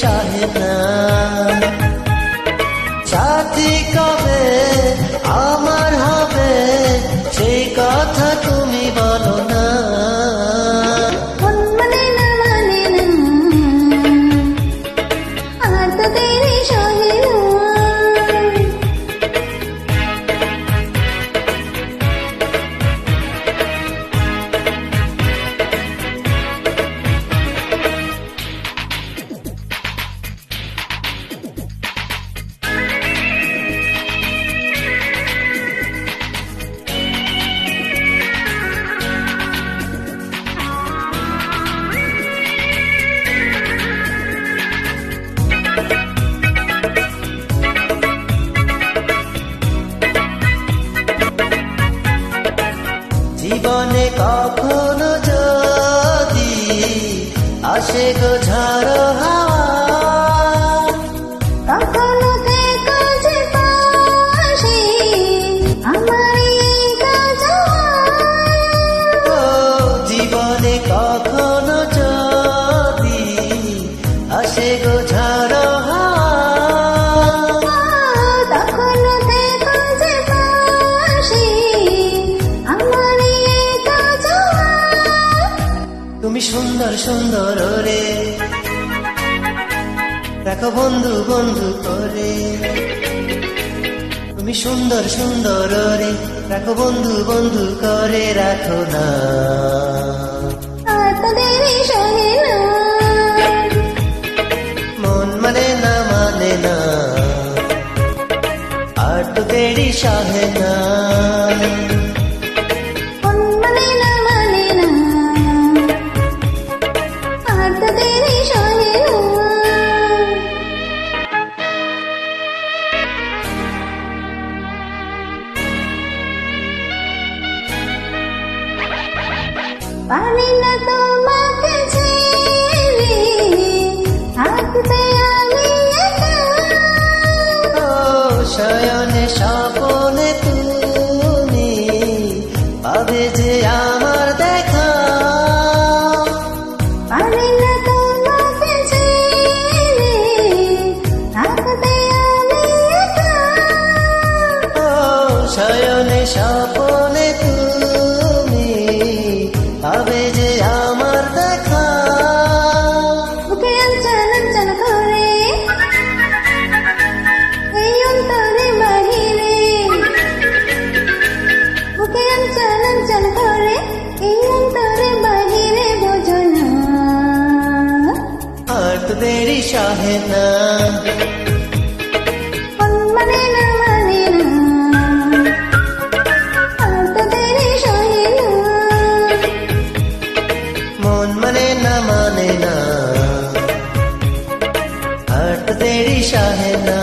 সহে না। সাথী কবে আমার হবে সেই কথা তুমি বলো না। মন মানে না মানে না, আর তো দেরি সহে না। জীবনে কখনো যদি আসে গো ঝড় হাওয়া, কখনো থেকো যে পাশে আমার এই কাজল। ও জীবনে কখনো যদি আসে গো ঝড় হাওয়া, তখনো থেকো যে পাশে আমার এই কাজল। তুমি সুন্দর সুন্দর রে রাখো বন্ধু বন্ধু করে। তুমি সুন্দর সুন্দর রে রাখো বন্ধু বন্ধু করে রাখো না। আর তো দেরি সহে না। মন মানে না মানে না, আর তো দেরি সহে না। মন মানে না মানে না, আর তো দেরি সহে না। পারি না তোমাকে ছেড়ে থাকতে আমি একা। ও শয়নে স্বপনে তুমি পাবে যে আমার দেখা। পারি না তোমাকে ছেড়ে থাকতে আমি একা। ও শয়নে স্বপনে তুমি পাবে যে আমার দেখা। বুকে আঞ্চল আঞ্চল করে এই অন্তরে বাহিরে, বুকে আঞ্চল আঞ্চল করে এই অন্তরে বাহিরে বোঝো না। আর তো দেরি সহে না। মন মানে না মানে না, আর তো দেরি সহে না। মন মানে না মানে না, আর তো দেরি সহে না।